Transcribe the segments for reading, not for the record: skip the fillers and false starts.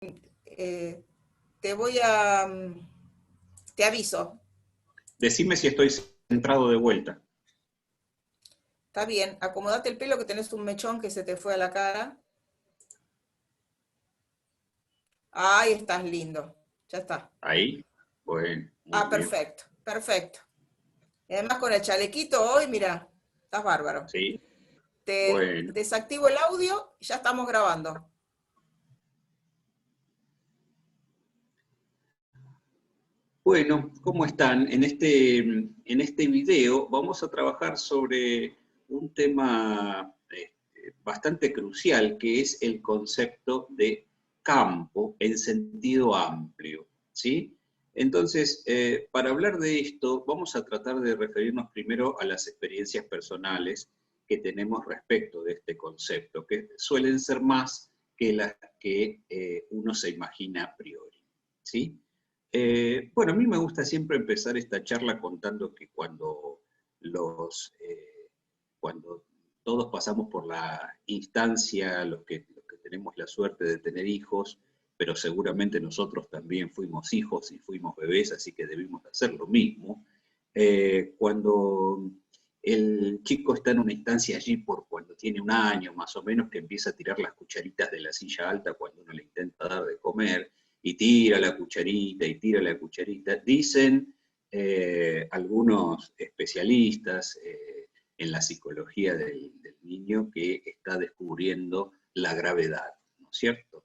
Eh, te voy a... Te aviso. Decime si estoy centrado de vuelta. Está bien, acomodate el pelo que tenés un mechón que se te fue a la cara. Ahí estás lindo. Ya está. Ahí. Bueno, muy Ah, bien. perfecto, perfecto. Y además con el chalequito hoy, mira, estás bárbaro. Sí, Te bueno. desactivo el audio y ya estamos grabando. Bueno, ¿cómo están? En este video vamos a trabajar sobre un tema bastante crucial, que es el concepto de campo en sentido amplio, ¿sí? Entonces, para hablar de esto, vamos a tratar de referirnos primero a las experiencias personales que tenemos respecto de este concepto, que suelen ser más que las que uno se imagina a priori, ¿sí? Bueno, a mí me gusta siempre empezar esta charla contando que cuando todos pasamos por la instancia, los que tenemos la suerte de tener hijos, pero seguramente nosotros también fuimos hijos y fuimos bebés, así que debimos hacer lo mismo. Cuando el chico está en una instancia allí por cuando tiene un año más o menos, que empieza a tirar las cucharitas de la silla alta cuando uno le intenta dar de comer, y tira la cucharita y tira la cucharita. Dicen algunos especialistas en la psicología del niño que está descubriendo la gravedad, ¿no es cierto?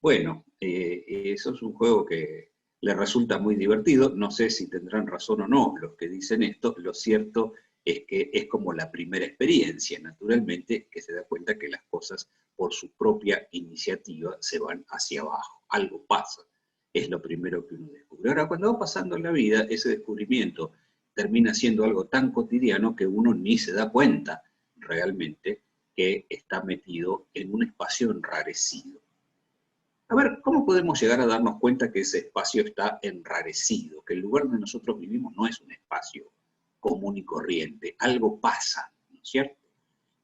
Bueno, eso es un juego que le resulta muy divertido. No sé si tendrán razón o no los que dicen esto. Lo cierto es que es como la primera experiencia, naturalmente, que se da cuenta que las cosas por su propia iniciativa se van hacia abajo. Algo pasa. Es lo primero que uno descubre. Ahora, cuando va pasando en la vida, ese descubrimiento termina siendo algo tan cotidiano que uno ni se da cuenta realmente que está metido en un espacio enrarecido. A ver, ¿cómo podemos llegar a darnos cuenta que ese espacio está enrarecido? Que el lugar donde nosotros vivimos no es un espacio común y corriente. Algo pasa, ¿no es cierto?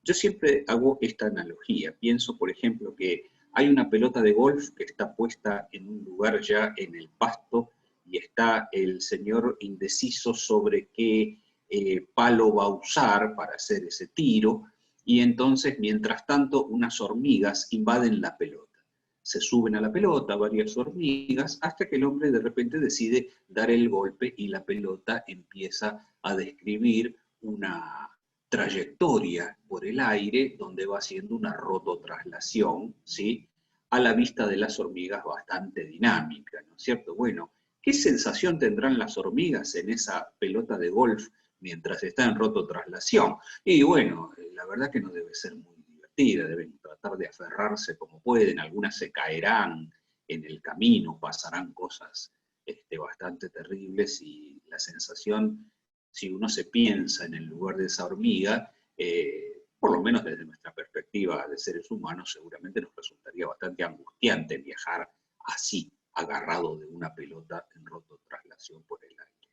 Yo siempre hago esta analogía. Pienso, por ejemplo, que hay una pelota de golf que está puesta en un lugar ya en el pasto y está el señor indeciso sobre qué palo va a usar para hacer ese tiro, y entonces, mientras tanto, unas hormigas invaden la pelota. Se suben a la pelota varias hormigas hasta que el hombre de repente decide dar el golpe y la pelota empieza a describir una trayectoria por el aire donde va haciendo una rototraslación, ¿sí? A la vista de las hormigas bastante dinámica, ¿no es cierto? Bueno, ¿qué sensación tendrán las hormigas en esa pelota de golf mientras está en rototraslación? Y bueno, la verdad que no debe ser muy divertida, deben tratar de aferrarse como pueden, algunas se caerán en el camino, pasarán cosas bastante terribles, y la sensación, si uno se piensa en el lugar de esa hormiga, por lo menos desde nuestra perspectiva de seres humanos, seguramente nos resultaría bastante angustiante viajar así, agarrado de una pelota en rototraslación por el aire.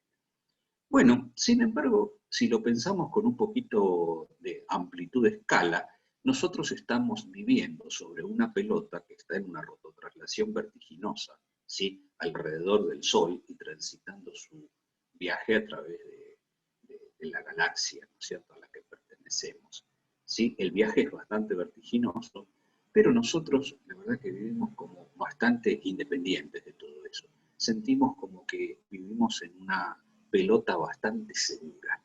Bueno, sin embargo, si lo pensamos con un poquito de amplitud de escala, nosotros estamos viviendo sobre una pelota que está en una rototraslación vertiginosa, ¿sí? Alrededor del Sol y transitando su viaje a través de la galaxia, ¿no es cierto?, a la que pertenecemos. ¿Sí? El viaje es bastante vertiginoso, pero nosotros, la verdad que vivimos como bastante independientes de todo eso. Sentimos como que vivimos en una pelota bastante segura.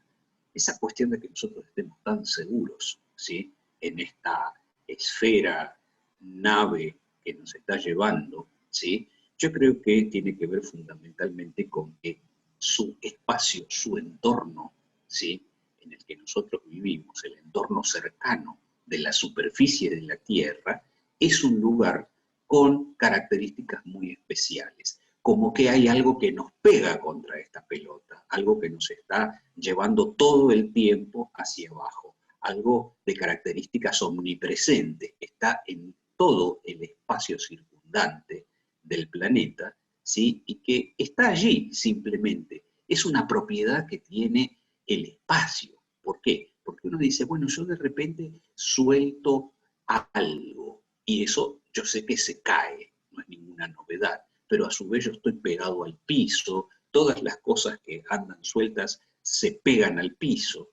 Esa cuestión de que nosotros estemos tan seguros, ¿sí?, en esta esfera, nave que nos está llevando, ¿sí?, yo creo que tiene que ver fundamentalmente con que su espacio, su entorno, ¿sí?, en el que nosotros vivimos, el entorno cercano de la superficie de la Tierra, es un lugar con características muy especiales, como que hay algo que nos pega contra esta pelota, algo que nos está llevando todo el tiempo hacia abajo, algo de características omnipresentes, que está en todo el espacio circundante del planeta, ¿sí?, y que está allí simplemente. Es una propiedad que tiene el espacio. ¿Por qué? Porque uno dice, bueno, yo de repente suelto algo y eso yo sé que se cae, no es ninguna novedad, pero a su vez yo estoy pegado al piso, todas las cosas que andan sueltas se pegan al piso.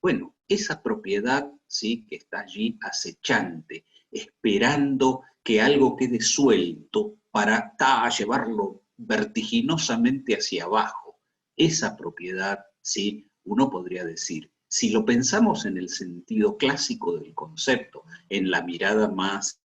Bueno, esa propiedad, ¿sí?, que está allí acechante, esperando que algo quede suelto para llevarlo vertiginosamente hacia abajo. Esa propiedad, ¿sí?, uno podría decir, si lo pensamos en el sentido clásico del concepto, en la mirada más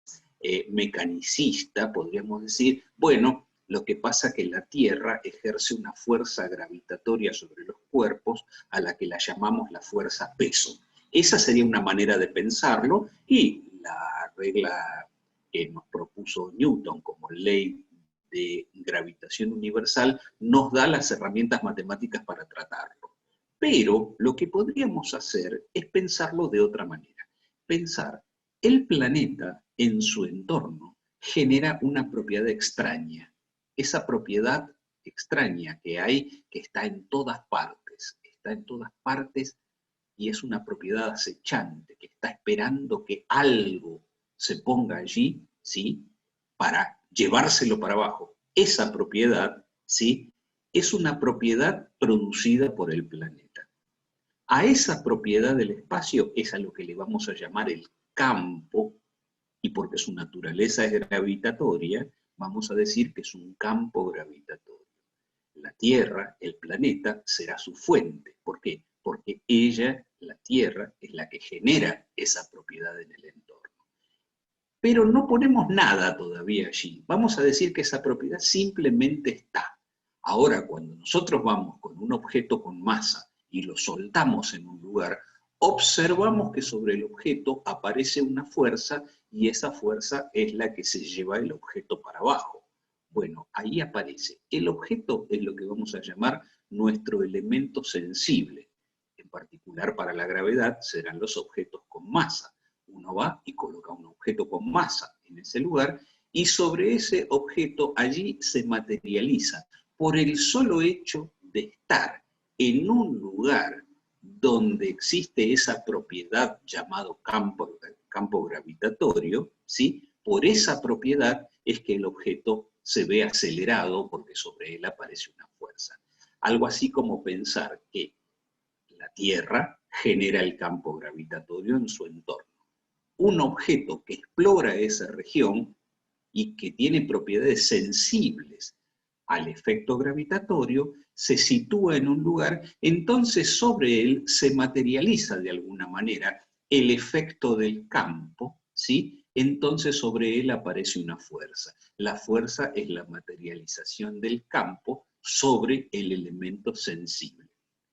mecanicista, podríamos decir, bueno, lo que pasa es que la Tierra ejerce una fuerza gravitatoria sobre los cuerpos a la que la llamamos la fuerza peso. Esa sería una manera de pensarlo, y la regla que nos propuso Newton como ley de gravitación universal nos da las herramientas matemáticas para tratarlo. Pero lo que podríamos hacer es pensarlo de otra manera. Pensar, el planeta en su entorno genera una propiedad extraña. Esa propiedad extraña que hay, que está en todas partes, y es una propiedad acechante, que está esperando que algo se ponga allí, ¿sí?, para llevárselo para abajo. Esa propiedad, ¿sí?, es una propiedad producida por el planeta. A esa propiedad del espacio es a lo que le vamos a llamar el campo, y porque su naturaleza es gravitatoria, vamos a decir que es un campo gravitatorio. La Tierra, el planeta, será su fuente. ¿Por qué? Porque ella, la Tierra, es la que genera esa propiedad en el entorno. Pero no ponemos nada todavía allí. Vamos a decir que esa propiedad simplemente está. Ahora, cuando nosotros vamos con un objeto con masa y lo soltamos en un lugar, observamos que sobre el objeto aparece una fuerza, y esa fuerza es la que se lleva el objeto para abajo. Bueno, ahí aparece. El objeto es lo que vamos a llamar nuestro elemento sensible. En particular para la gravedad serán los objetos con masa. Uno va y coloca un objeto con masa en ese lugar, y sobre ese objeto allí se materializa, por el solo hecho de estar en un lugar donde existe esa propiedad llamado campo gravitatorio, ¿sí?, por esa propiedad es que el objeto se ve acelerado, porque sobre él aparece una fuerza. Algo así como pensar que la Tierra genera el campo gravitatorio en su entorno. Un objeto que explora esa región y que tiene propiedades sensibles al efecto gravitatorio, se sitúa en un lugar, entonces sobre él se materializa de alguna manera el efecto del campo, ¿sí? Entonces sobre él aparece una fuerza. La fuerza es la materialización del campo sobre el elemento sensible.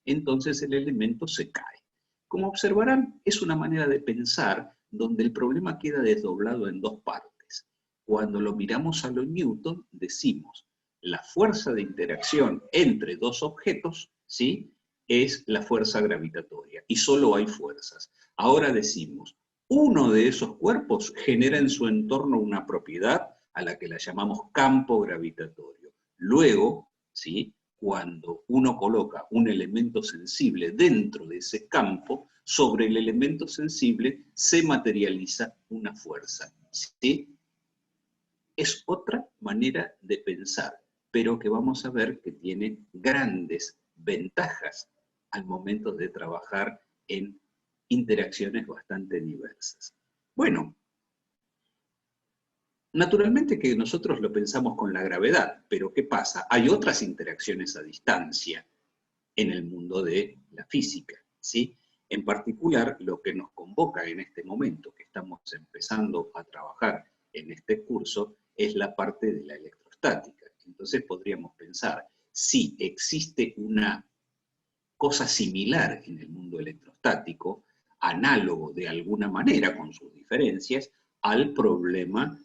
Entonces el elemento se cae. Como observarán, es una manera de pensar donde el problema queda desdoblado en dos partes. Cuando lo miramos a lo Newton, decimos, la fuerza de interacción entre dos objetos, ¿sí?, es la fuerza gravitatoria, y solo hay fuerzas. Ahora decimos, uno de esos cuerpos genera en su entorno una propiedad a la que la llamamos campo gravitatorio. Luego, ¿sí?, cuando uno coloca un elemento sensible dentro de ese campo, sobre el elemento sensible se materializa una fuerza, ¿sí? Es otra manera de pensar, pero que vamos a ver que tiene grandes ventajas al momento de trabajar en interacciones bastante diversas. Bueno, naturalmente que nosotros lo pensamos con la gravedad, pero ¿qué pasa? Hay otras interacciones a distancia en el mundo de la física, ¿sí? En particular, lo que nos convoca en este momento, que estamos empezando a trabajar en este curso, es la parte de la electrostática. Entonces podríamos pensar, si existe una cosa similar en el mundo electrostático, análogo de alguna manera, con sus diferencias, al problema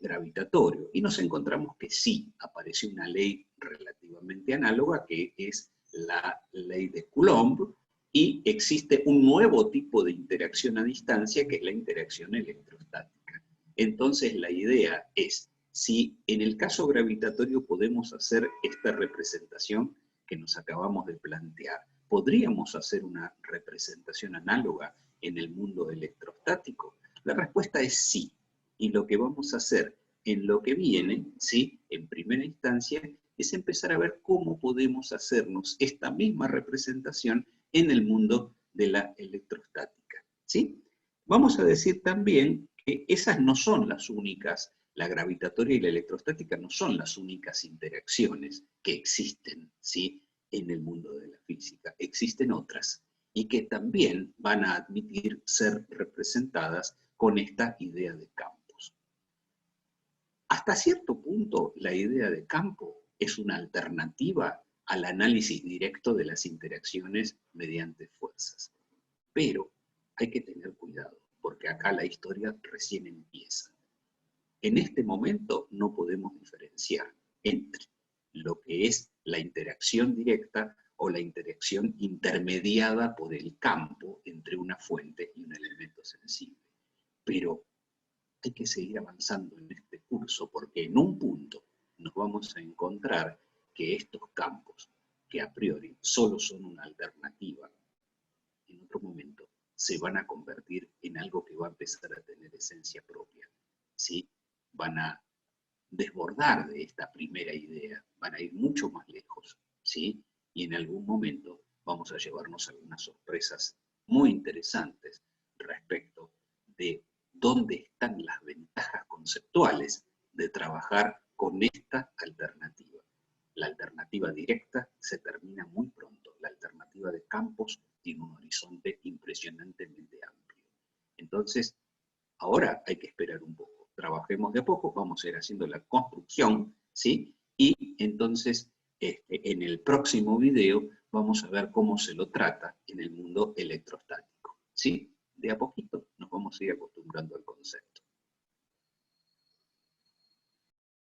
gravitatorio. Y nos encontramos que sí, apareció una ley relativamente análoga, que es la ley de Coulomb, y existe un nuevo tipo de interacción a distancia, que es la interacción electrostática. Entonces la idea es, si en el caso gravitatorio podemos hacer esta representación que nos acabamos de plantear, ¿podríamos hacer una representación análoga en el mundo electrostático? La respuesta es sí. Y lo que vamos a hacer en lo que viene, ¿sí? En primera instancia, es empezar a ver cómo podemos hacernos esta misma representación en el mundo de la electrostática, ¿sí? Vamos a decir también que esas no son las únicas, la gravitatoria y la electrostática no son las únicas interacciones que existen, ¿sí? En el mundo de la física. Existen otras y que también van a admitir ser representadas con esta idea de campos. Hasta cierto punto, la idea de campo es una alternativa al análisis directo de las interacciones mediante fuerzas. Pero hay que tener cuidado, porque acá la historia recién empieza. En este momento no podemos diferenciar entre lo que es la interacción directa o la interacción intermediada por el campo entre una fuente y un elemento sensible. Pero hay que seguir avanzando en este curso porque en un punto nos vamos a encontrar que estos campos, que a priori solo son una alternativa, en otro momento se van a convertir en algo que va a empezar a tener esencia propia, ¿sí? Van a desbordar de esta primera idea, van a ir mucho más lejos, ¿sí? Y en algún momento vamos a llevarnos algunas sorpresas muy interesantes respecto de dónde están las ventajas conceptuales de trabajar con esta alternativa. La alternativa directa se termina muy pronto, la alternativa de campos tiene un horizonte impresionantemente amplio. Entonces, ahora hay que esperar un poco. Trabajemos de a poco, vamos a ir haciendo la construcción, ¿sí? Y entonces, en el próximo video, vamos a ver cómo se lo trata en el mundo electrostático, ¿sí? De a poquito nos vamos a ir acostumbrando al concepto.